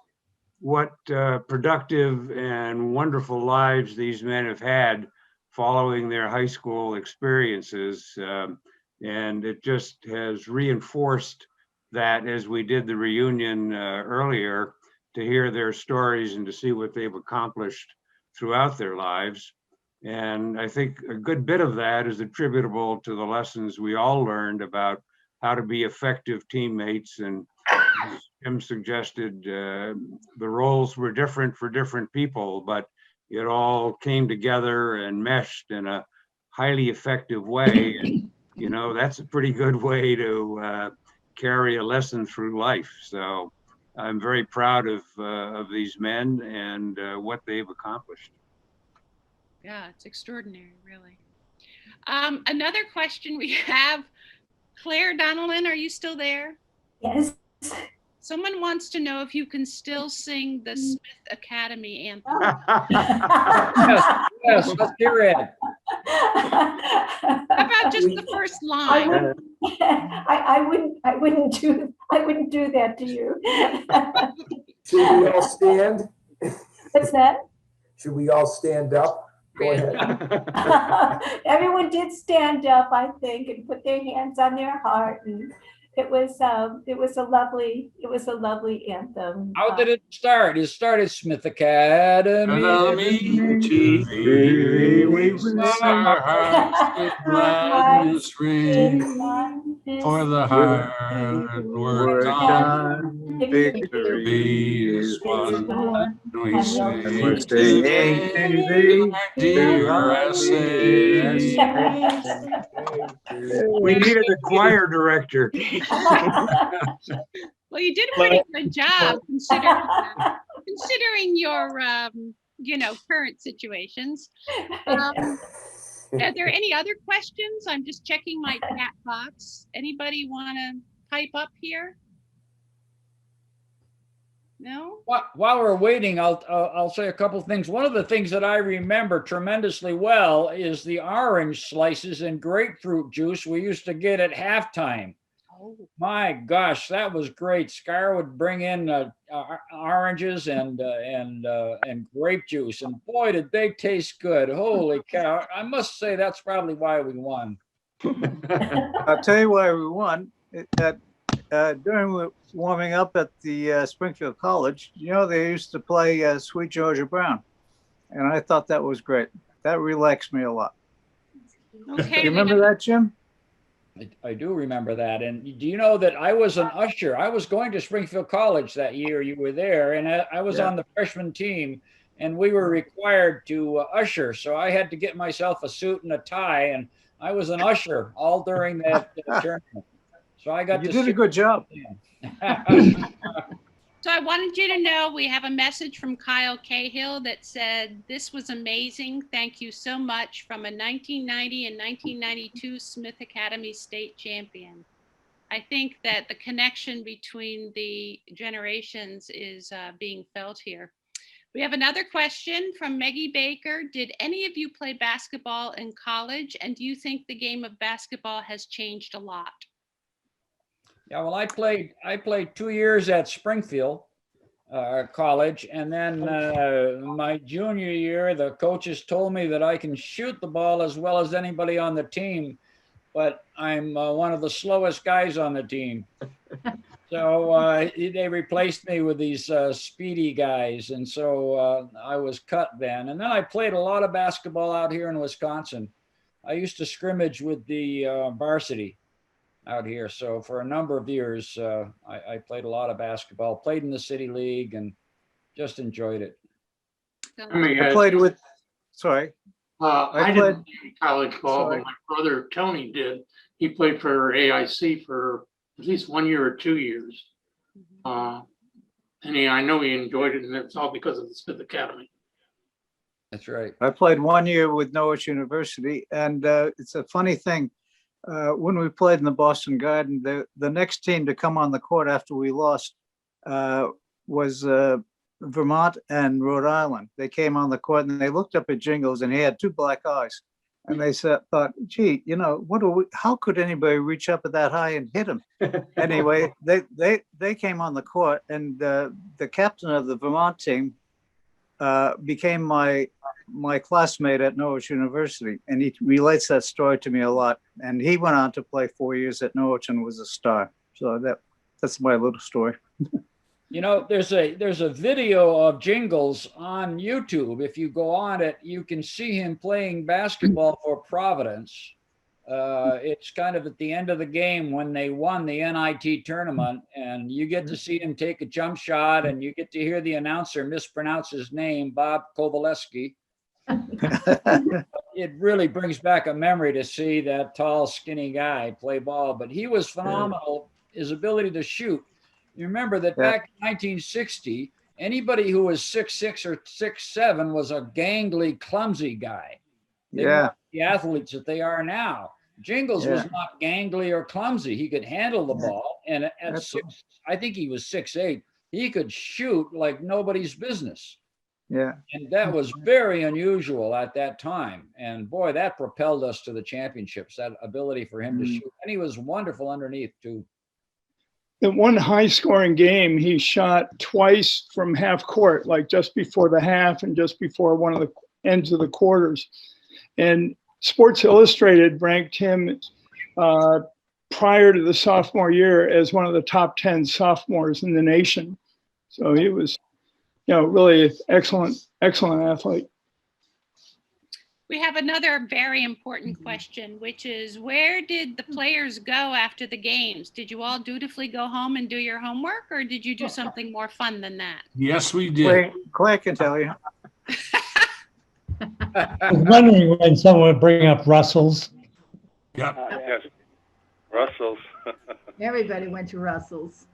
what productive and wonderful lives these men have had following their high school experiences. And it just has reinforced that as we did the reunion earlier, to hear their stories and to see what they've accomplished throughout their lives. And I think a good bit of that is attributable to the lessons we all learned about how to be effective teammates. And as Jim suggested, the roles were different for different people, but it all came together and meshed in a highly effective way. And, you know, that's a pretty good way to carry a lesson through life. So I'm very proud of these men and what they've accomplished. Yeah, it's extraordinary, really. Another question we have, Claire Donnellan, are you still there? Yes. Someone wants to know if you can still sing the Smith Academy anthem. Yes, let's hear it. How about just the first line? I wouldn't do that to you. Should we all stand? What's that? Should we all stand up? Go ahead. Everyone did stand up, I think, and put their hands on their heart, and it was a lovely anthem. How did it start? It started Smith Academy. TV, we sing our hearts with gladness ring for the hard work done. Victory is won. We sing to thee, dear essays. We needed a choir director. Well, you did a pretty good job considering your, current situations. Are there any other questions? I'm just checking my chat box. Anybody want to pipe up here? No? While we're waiting, I'll say a couple things. One of the things that I remember tremendously well is the orange slices and grapefruit juice we used to get at halftime. Oh. My gosh, that was great. Scar would bring in oranges and grape juice, and boy, did they taste good. Holy cow. I must say that's probably why we won. I'll tell you why we won. During warming up at the Springfield College, they used to play Sweet Georgia Brown. And I thought that was great. That relaxed me a lot. Okay. Do you remember that, Jim? I do remember that. And do you know that I was an usher? I was going to Springfield College that year. You were there, and I was on the freshman team, and we were required to usher. So I had to get myself a suit and a tie, and I was an usher all during that tournament. So I got. You did a good job. So I wanted you to know we have a message from Kyle Cahill that said, "This was amazing. Thank you so much," from a 1990 and 1992 Smith Academy state champion. I think that the connection between the generations is being felt here. We have another question from Meggie Baker. Did any of you play basketball in college? And do you think the game of basketball has changed a lot? Yeah, well, I played 2 years at Springfield College, and then my junior year, the coaches told me that I can shoot the ball as well as anybody on the team, but I'm one of the slowest guys on the team. So they replaced me with these speedy guys, and so I was cut then. And then I played a lot of basketball out here in Wisconsin. I used to scrimmage with the varsity out here. So for a number of years, I played a lot of basketball, played in the city league, and just enjoyed it. I played with, sorry. I didn't play college ball, but my brother Tony did. He played for AIC for at least 1 year or 2 years. And I know he enjoyed it, and it's all because of the Smith Academy. That's right. I played 1 year with Norwich University, and it's a funny thing. When we played in the Boston Garden, the next team to come on the court after we lost was Vermont and Rhode Island. They came on the court and they looked up at Jingles, and he had 2 black eyes. And they thought, gee, how could anybody reach up at that high and hit him? Anyway, they came on the court, and the captain of the Vermont team became my classmate at Norwich University, and he relates that story to me a lot. And he went on to play 4 years at Norwich and was a star. So that's my little story. There's a video of Jingles on YouTube. If you go on it, you can see him playing basketball for Providence. It's kind of at the end of the game when they won the NIT tournament, and you get to see him take a jump shot, and you get to hear the announcer mispronounce his name, Bob Kowaleski. It really brings back a memory to see that tall, skinny guy play ball, but he was phenomenal his ability to shoot. You remember that Yeah. back in 1960, anybody who was 6'6" or 6'7" was a gangly, clumsy guy. They Yeah. weren't the athletes that they are now. Jingles was Yeah. not gangly or clumsy. He could handle the ball, and at That's six, I think he was 6'8", he could shoot like nobody's business. Yeah. And that was very unusual at that time. And boy, that propelled us to the championships, that ability for him to shoot. And he was wonderful underneath too. The one high scoring game, he shot twice from half court, like just before the half and just before one of the ends of the quarters. And Sports Illustrated ranked him prior to the sophomore year as one of the top 10 sophomores in the nation. So he was, really excellent athlete. We have another very important question, which is, where did the players go after the games? Did you all dutifully go home and do your homework, or did you do something more fun than that? Yes, we did. Clay can tell you. I was wondering when someone would bring up Russell's. Yep. Yes, Russell's. Everybody went to Russell's.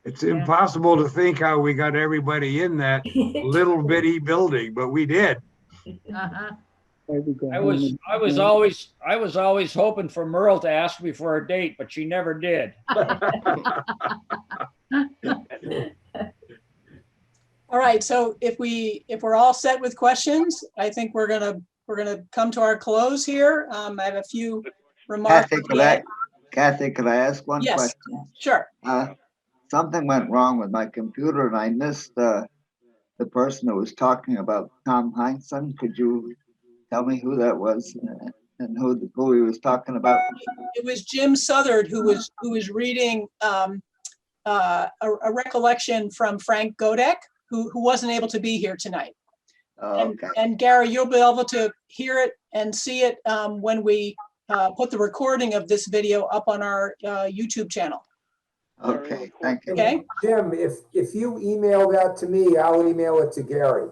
It's impossible to think how we got everybody in that little bitty building, but we did. Uh-huh. I was always hoping for Merle to ask me for a date, but she never did. All right, so if we're all set with questions, I think we're gonna come to our close here. I have a few remarks. Kathy, could I ask one Yes, question? sure. Something went wrong with my computer and I missed the person who was talking about Tom Heinsohn. Could you tell me who that was and who he was talking about? It was Jim Southard who was reading a recollection from Frank Godek, who wasn't able to be here tonight. Oh, okay. And Gary, you'll be able to hear it and see it when we put the recording of this video up on our YouTube channel. Okay, thank you. Okay. Jim, if you email that to me, I'll email it to Gary.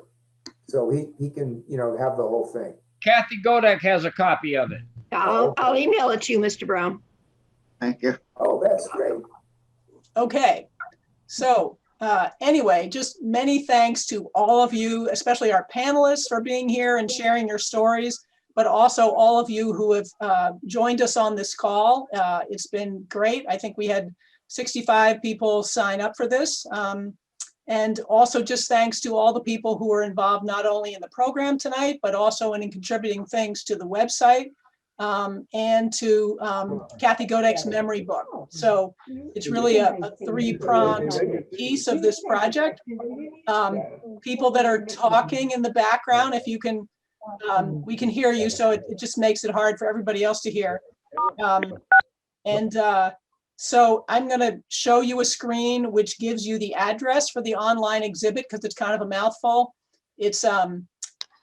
So he can, have the whole thing. Kathy Godek has a copy of it. I'll email it to you, Mr. Brown. Thank you. Oh, that's great. Okay. So anyway, just many thanks to all of you, especially our panelists, for being here and sharing your stories, but also all of you who have joined us on this call. It's been great. I think we had 65 people sign up for this. And also just thanks to all the people who were involved, not only in the program tonight, but also in contributing things to the website and to Kathy Godek's memory book. So it's really a three-pronged piece of this project. People that are talking in the background, if you can, we can hear you, so it just makes it hard for everybody else to hear. So I'm going to show you a screen which gives you the address for the online exhibit, because it's kind of a mouthful. It's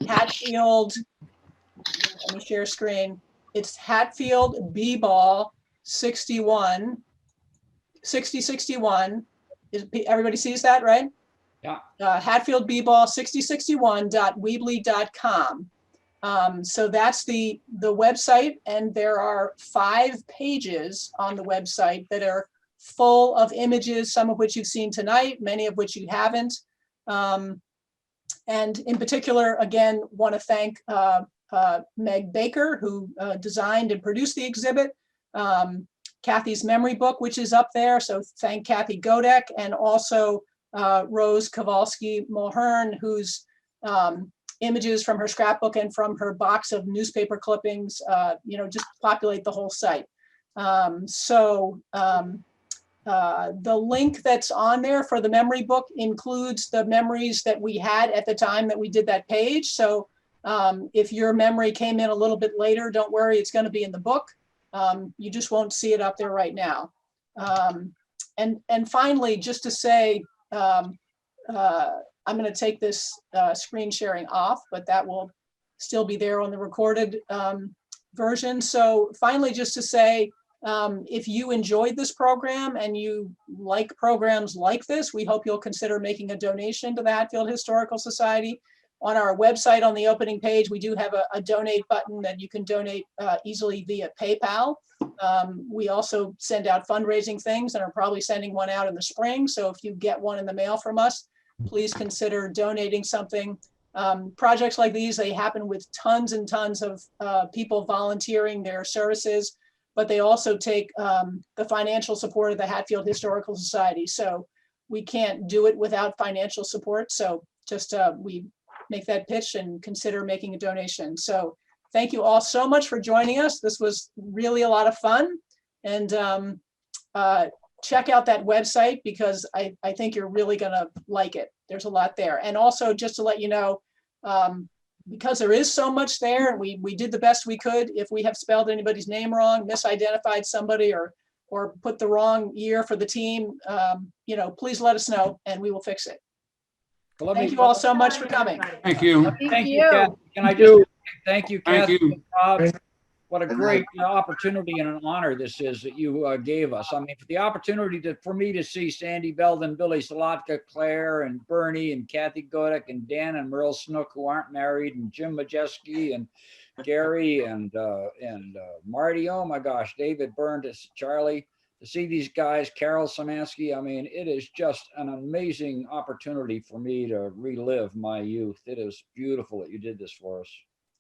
Hatfield, let me share screen. It's Hatfield B-Ball 6061. Everybody sees that, right? Yeah. Hatfield B-Ball 6061.weebly.com. So that's the website, and there are 5 pages on the website that are full of images, some of which you've seen tonight, many of which you haven't. And in particular, again, want to thank Meg Baker, who designed and produced the exhibit, Kathy's memory book, which is up there. So thank Kathy Godek, and also Rose Kowalski-Mulhern, whose images from her scrapbook and from her box of newspaper clippings, just populate the whole site. The link that's on there for the memory book includes the memories that we had at the time that we did that page. So if your memory came in a little bit later, don't worry, it's going to be in the book. You just won't see it up there right now. And finally, just to say, I'm going to take this screen sharing off, but that will still be there on the recorded version. So finally, just to say, if you enjoyed this program and you like programs like this, we hope you'll consider making a donation to the Hatfield Historical Society. On our website, on the opening page, we do have a donate button that you can donate easily via PayPal. We also send out fundraising things and are probably sending one out in the spring. So if you get one in the mail from us, please consider donating something. Projects like these, they happen with tons and tons of people volunteering their services, but they also take the financial support of the Hatfield Historical Society. So we can't do it without financial support. So just we make that pitch and consider making a donation. So thank you all so much for joining us. This was really a lot of fun. And check out that website because I think you're really gonna like it. There's a lot there. And also just to let you know, because there is so much there and we did the best we could, if we have spelled anybody's name wrong, misidentified somebody or put the wrong year for the team, you know, please let us know and we will fix it. Well, thank you all so much for coming. Thank you. Thank you, Kathy. Can I just thank you, Thank Kathy you. and Rob. What a great opportunity and an honor this is that you gave us. I mean, for the opportunity for me to see Sandy Belden, Billy Salatka, Claire and Bernie and Kathy Godek and Dan and Merle Snook, who aren't married, and Jim Majeski and Gary and Marty. Oh my gosh, David Burns, Charlie. To see these guys, Carol Samansky, I mean, it is just an amazing opportunity for me to relive my youth. It is beautiful that you did this for us.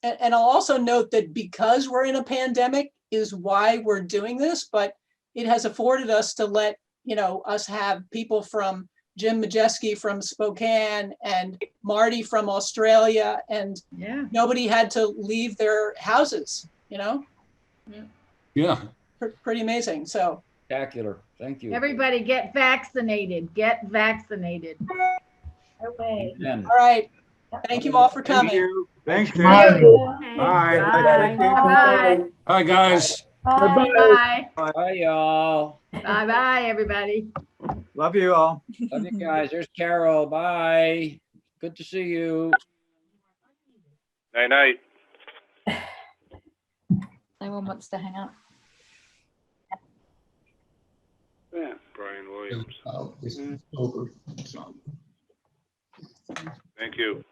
And I'll also note that because we're in a pandemic is why we're doing this, but it has afforded us to let, you know, us have people from Jim Majeski from Spokane and Marty from Australia, and nobody had to leave their houses, you know? Yeah. Pretty amazing, so. Spectacular, thank you. Everybody get vaccinated, get vaccinated. Okay. All right, thank you all for coming. Thank you. Thanks, Jim. Bye. Bye. Bye. Hi, guys. Bye. Bye, y'all. Bye, everybody. Love you all. Love you guys. There's Carol. Bye. Good to see you. Night night. No one wants to hang up. Yeah, Brian Williams. This is over. Thank you.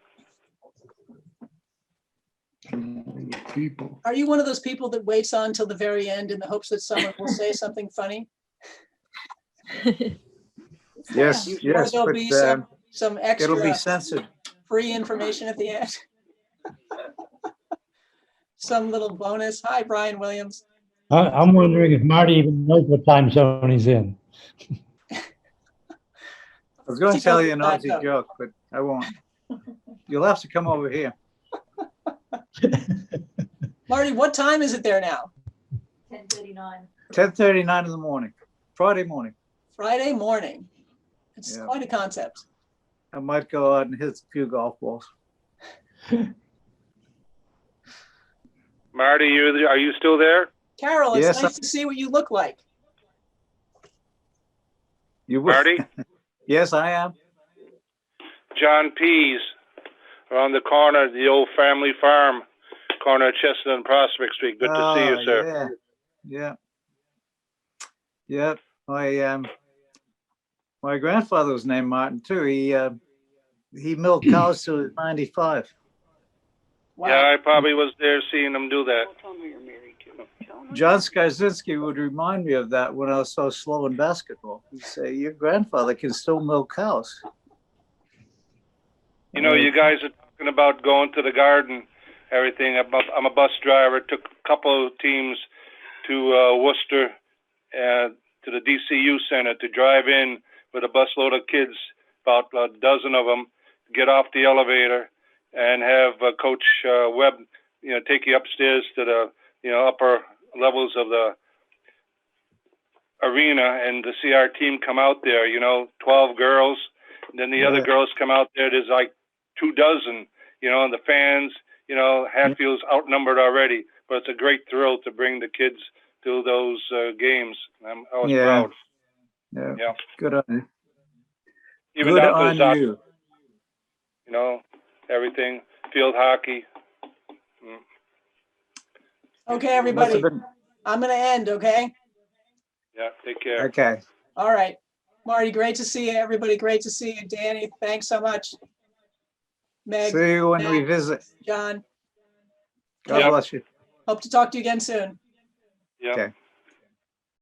People. Are you one of those people that waits on till the very end in the hopes that someone will say something funny? Yes, Or yes, there'll but be some extra it'll be censored. free information at the end. Some little bonus. Hi, Brian Williams. I'm wondering if Marty even knows what time zone he's in. I was going to tell you an Aussie joke, but I won't. You'll have to come over here. Marty, what time is it there now? 10:39. 10:39 in the morning, Friday morning. Friday morning. It's quite a concept. I might go out and hit a few golf balls. Marty, are you still there? Carol, it's Yes, nice to see what you look like. You Marty? Yes, I am. John Pease around the corner of the old family farm, corner of Chestnut and Prospect Street. Good to see you, sir. Yeah. My grandfather was named Martin too. He milked cows till he was 95. Wow. Yeah, I probably was there seeing them do that. John Skazinski would remind me of that when I was so slow in basketball. He'd say, "Your grandfather can still milk cows." You know, you guys are talking about going to the garden, everything. I'm a bus driver. Took a couple of teams to Worcester, to the DCU Center to drive in with a busload of kids, about a dozen of them, get off the elevator and have Coach Webb, take you upstairs to the, upper levels of the arena and to see our team come out there, 12 girls. And then the other girls come out there. There's like 24, and the fans, Hatfield's outnumbered already. But it's a great thrill to bring the kids to those games. I was proud. Yeah. Good on you. Even Good down to on you. Everything, field hockey. Okay, everybody. I'm going to end, okay? Yeah, take care. Okay. All right. Marty, great to see you. Everybody, great to see you. Danny, thanks so much. Meg, See you when we Matt, visit. John. God bless you. Hope to talk to you again soon. Yeah. Okay.